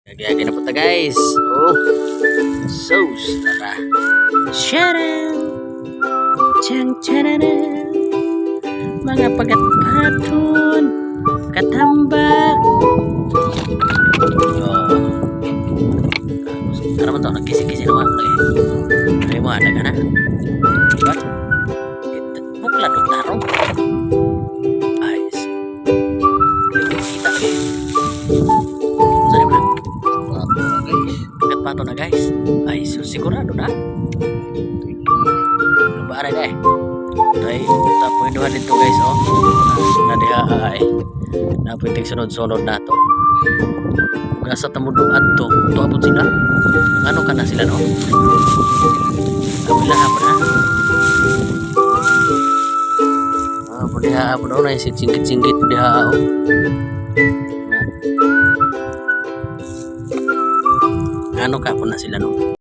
Kaya ginapunta guys. Oh. Sauce. Tara. Sharan. Chang charana. Mga pagat-paton. Katambak. Oh. Tara mo to. Nagkisi-kisi naman. Ay mo ada ka na. Diba? Buklan ng tarong. Ayos. Kita. Saan ba? Pagat-paton na guys. Ay, sigurado na. Lumbaan na eh. Ay, tapoy doon dito guys, oh. Nadiha ay. Napitig sunod-sunod na to. Gasa tamuduan to. Ito abot sila. Ano ka na sila, no? Kabila apa na? Diha apa na yung singgit-singgit diha, oh. Ano ka po na sila, no?